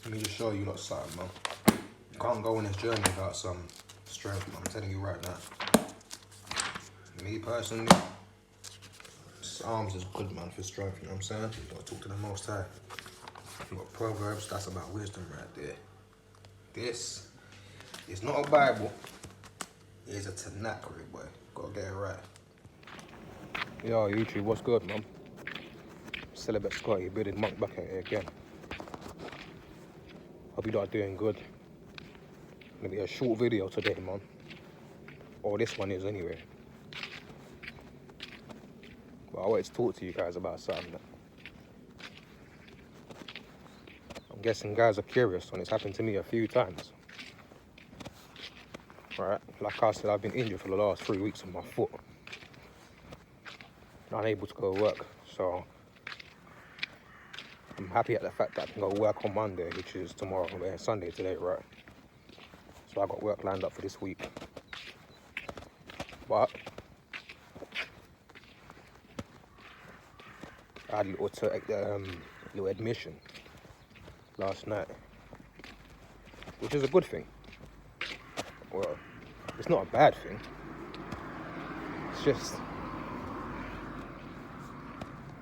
Let me just show you lot something, man. You can't go on this journey without some strength, man. I'm telling you right now. Me personally, Psalms is good, man, for strength, you know what I'm saying? You gotta talk to the Most High. You got Proverbs, that's about wisdom right there. This is not a Bible, it's a Tanakh, boy. Gotta get it right. Yo, YouTube, what's good, man? Celibacy Scotty, bearded monk back at it again. Hope you lot are doing good. Gonna be a short video today, man. Or this one is anyway. But I wanted to talk to you guys about something that I'm guessing guys are curious, and it's happened to me a few times. Right, like I said, I've been injured for the last 3 weeks on my foot. Unable to go to work, so I'm happy at the fact that I can go work on Monday, which is tomorrow. We're Sunday today, right? So I got work lined up for this week. But I had a little admission last night, which is a good thing. Well, it's not a bad thing. It's just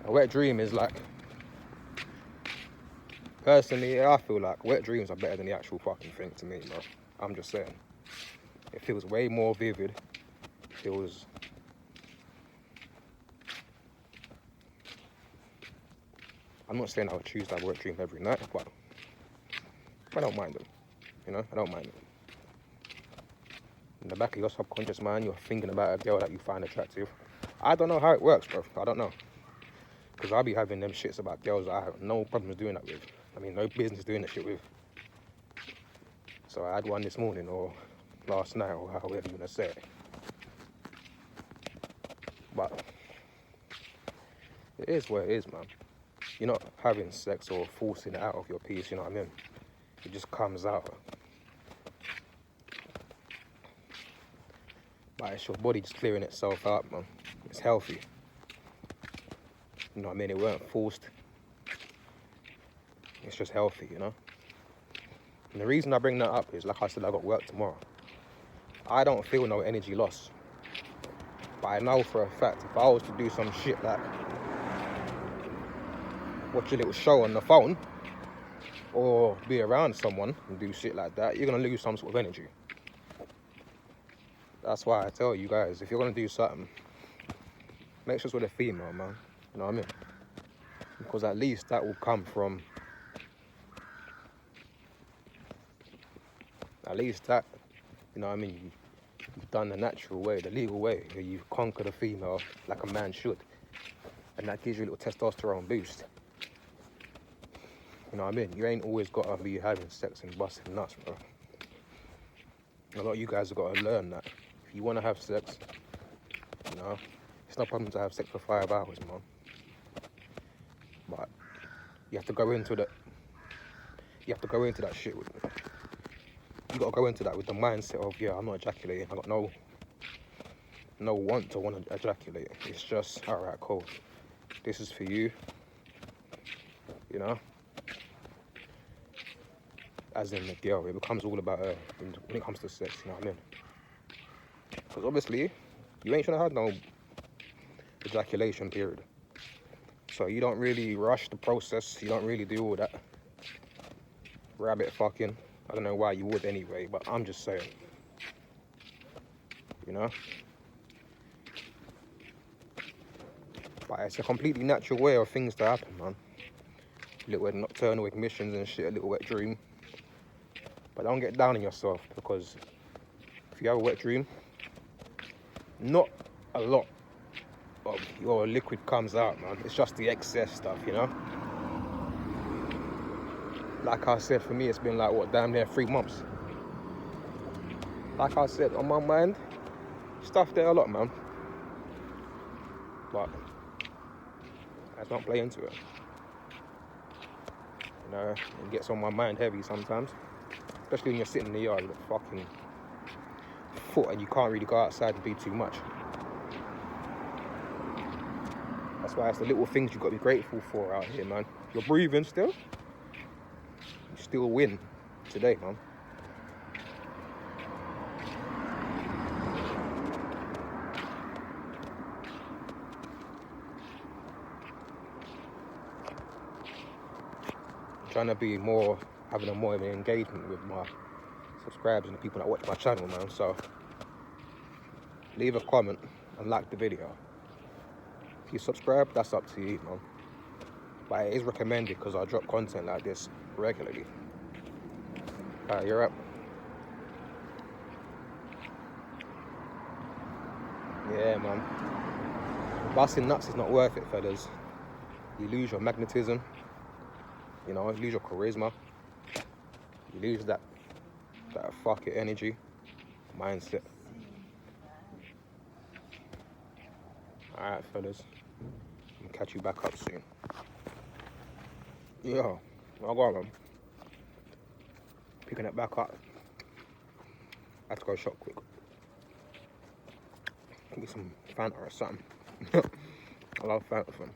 a wet dream is like, personally, I feel like wet dreams are better than the actual fucking thing to me, bro. I'm just saying. It feels way more vivid. It feels... I'm not saying I would choose to have a wet dream every night, but I don't mind them. You know, I don't mind them. In the back of your subconscious mind, you're thinking about a girl that you find attractive. I don't know how it works, bro. I don't know. Because I'll be having them shits about girls that I have no problems doing that with. I mean, no business doing that shit with. So I had one this morning, or last night, or however you want to say it. But it is what it is, man. You're not having sex or forcing it out of your piece, you know what I mean? It just comes out. But it's your body just clearing itself out, man. It's healthy. You know what I mean? It weren't forced. It's just healthy, you know? And the reason I bring that up is, like I said, I got work tomorrow. I don't feel no energy loss. But I know for a fact, if I was to do some shit like watch a little show on the phone, or be around someone and do shit like that, you're going to lose some sort of energy. That's why I tell you guys, if you're going to do something, make sure it's with a female, man. You know what I mean? Because at least that will come from... At least that, you know what I mean, you've done the natural way, the legal way, where you've conquered a female like a man should. And that gives you a little testosterone boost. You know what I mean? You ain't always got to be having sex and busting nuts, bro. A lot of you guys have got to learn that. If you want to have sex, you know, it's no problem to have sex for 5 hours, man. But you have to go into that. You have to go into that shit with me. You got to go into that with the mindset of, yeah, I'm not ejaculating. I got no want to ejaculate. It's just, all right, cool. This is for you. You know. As in the girl, it becomes all about her when it comes to sex, you know what I mean? Because obviously, you ain't trying to have no ejaculation period. So you don't really rush the process, you don't really do all that rabbit fucking. I don't know why you would anyway, but I'm just saying. You know? But it's a completely natural way of things to happen, man. Little nocturnal emissions and shit, a little wet dream. But don't get down on yourself, because if you have a wet dream, not a lot of your liquid comes out, man. It's just the excess stuff, you know? Like I said, for me, it's been like, what, damn near 3 months. Like I said, on my mind, stuff there a lot, man. But I just don't play into it. You know, it gets on my mind heavy sometimes. Especially when you're sitting in the yard with a fucking foot and you can't really go outside and do too much. That's why it's the little things you've got to be grateful for out here, man. You're breathing still. You're still win today, man. Trying to be more, having a more of an engagement with my subscribers and the people that watch my channel, man. So leave a comment and like the video. If you subscribe, that's up to you, man. But it is recommended because I drop content like this regularly. Alright, you're up. Yeah, man. Busting nuts is not worth it, fellas. You lose your magnetism. You know, you lose your charisma. You lose that fuck it energy, mindset. Alright, fellas. I'm gonna catch you back up soon. Yo, I'll go on, man. Picking it back up. I have to go shop quick. Give me some Fanta or something. I love Fanta, fam.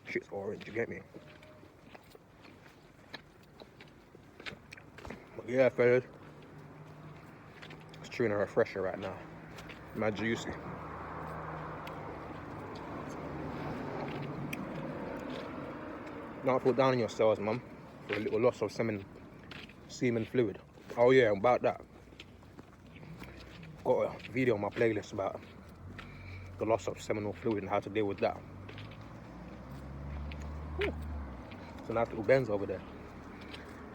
Shit's orange, you get me? But yeah, fellas. It's chewing a refresher right now. Mad juicy. Don't feel down on yourselves, mum, for a little loss of semen fluid. Oh yeah, about that. Got a video on my playlist about the loss of seminal fluid and how to deal with that. It's a nice little Benz over there.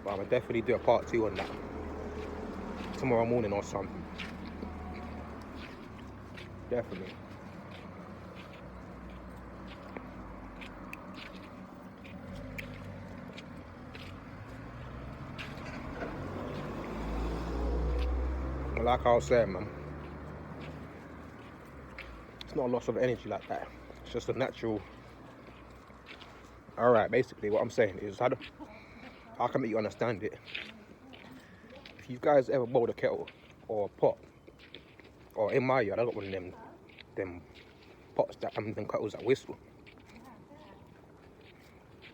But I'm gonna definitely do a part 2 on that tomorrow morning or something. Definitely. Like I was saying, man, it's not a loss of energy like that. It's just a natural. Alright, basically what I'm saying is, how can I make you understand it? If you guys ever boiled a kettle or a pot, or in my yard, I got one of them pots that them kettles that whistle.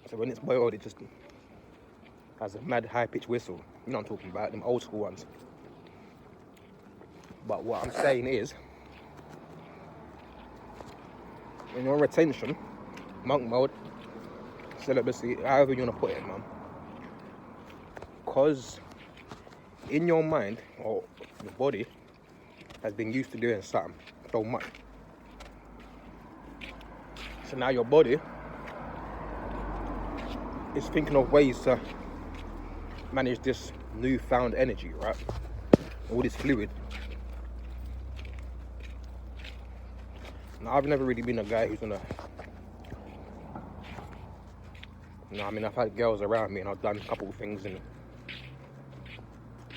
So when it's boiled, it just has a mad high-pitched whistle. You know what I'm talking about, them old school ones. But what I'm saying is, when you're on retention, monk mode, celibacy, however you want to put it, man, because in your mind, or your body, has been used to doing something so much. So now your body is thinking of ways to manage this newfound energy, right? All this fluid. Now, I've never really been a guy who's gonna, you know, I mean, I've had girls around me and I've done a couple of things and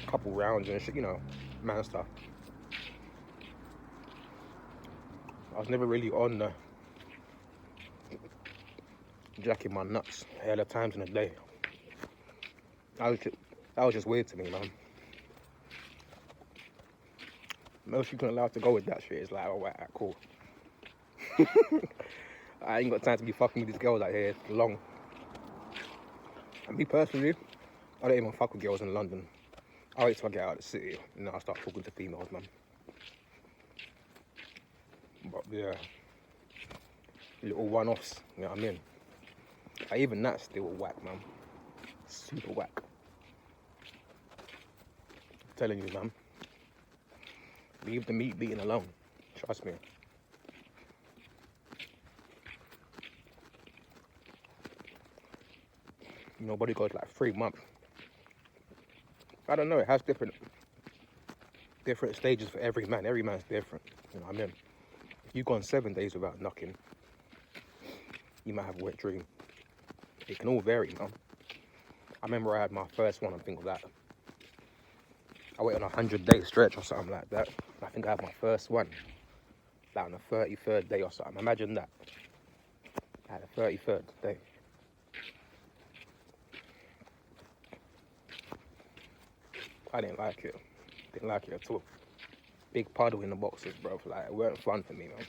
a couple rounds and shit, you know, man stuff. I was never really on the jacking my nuts a hell of times in a day. That was just weird to me, man. Most people are allowed to go with that shit. It's like, oh, right, cool. I ain't got time to be fucking with these girls out here long. And me personally, I don't even fuck with girls in London. I wait till I get out of the city and then I start talking to females, man. But yeah, little one-offs, you know what I mean? Even that's still whack, man. Super whack. I'm telling you, man. Leave the meat beating alone. Trust me. Nobody goes like 3 months. I don't know, it has different stages for every man. Every man's different, you know what I mean? If you've gone 7 days without knocking, you might have a wet dream. It can all vary, man. I remember I had my first one, I think of that. I went on a 100-day stretch or something like that. I think I had my first one, like on the 33rd day or something. Imagine that. I had a 33rd day. I didn't like it. Didn't like it at all. Big puddle in the boxes, bro. Like, it weren't fun for me, man.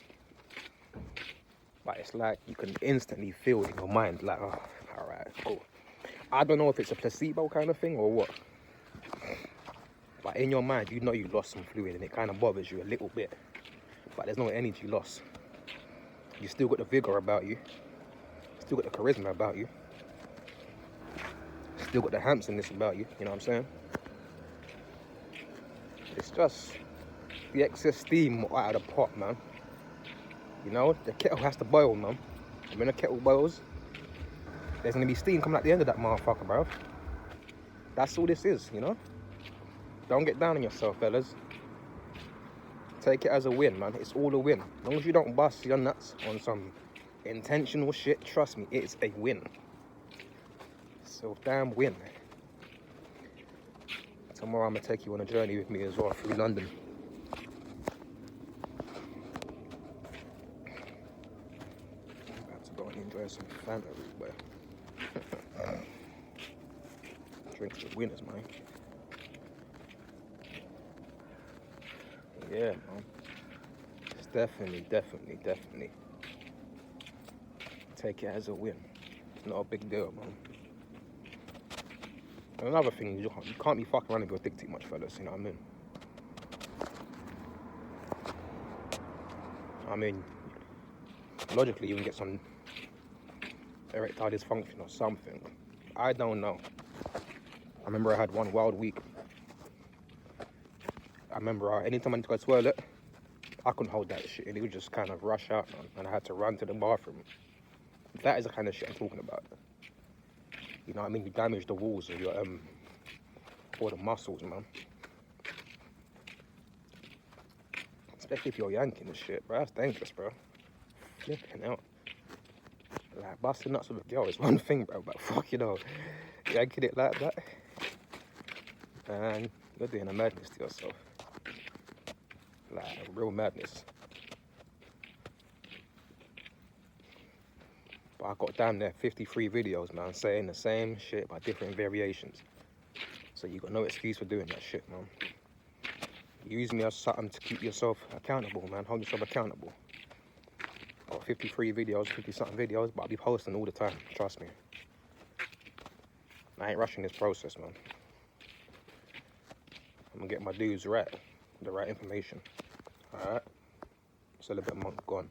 But it's like you can instantly feel in your mind, like, oh, all right, cool. I don't know if it's a placebo kind of thing or what. But in your mind, you know you lost some fluid and it kind of bothers you a little bit. But there's no energy loss. You still got the vigor about you. Still got the charisma about you. Still got the handsomeness about you, you know what I'm saying? It's just the excess steam out of the pot, man. You know, the kettle has to boil, man. And when the kettle boils, there's gonna be steam coming out the end of that motherfucker, bro. That's all this is, you know? Don't get down on yourself, fellas. Take it as a win, man. It's all a win. As long as you don't bust your nuts on some intentional shit, trust me, it's a win. So damn win. Tomorrow I'm gonna take you on a journey with me as well through London. I'm about to go and enjoy some Fanta, but drinks with winners, man. Yeah, man. It's definitely take it as a win. It's not a big deal, man. And another thing, you can't be fucking around with your dick too much, fellas, you know what I mean? I mean, logically you can get some erectile dysfunction or something. I don't know. I remember I had one wild week. I remember anytime I need to go to the toilet, I couldn't hold that shit and it would just kind of rush out, man, and I had to run to the bathroom. That is the kind of shit I'm talking about. You know what I mean? You damage the walls of your all the muscles, man. Especially if you're yanking and shit, bro. That's dangerous, bro. Flipping out. Like, busting nuts with a girl is one thing, bro, but fuck, you know, yanking it like that, man, you're doing a madness to yourself. Like, a real madness. But I got damn near 53 videos, man, saying the same shit by different variations. So you got no excuse for doing that shit, man. Use me as something to keep yourself accountable, man. Hold yourself accountable. Got 53 videos, 50-something videos, but I'll be posting all the time, trust me. I ain't rushing this process, man. I'm gonna get my dudes right, the right information. Alright? Celibate monk gone.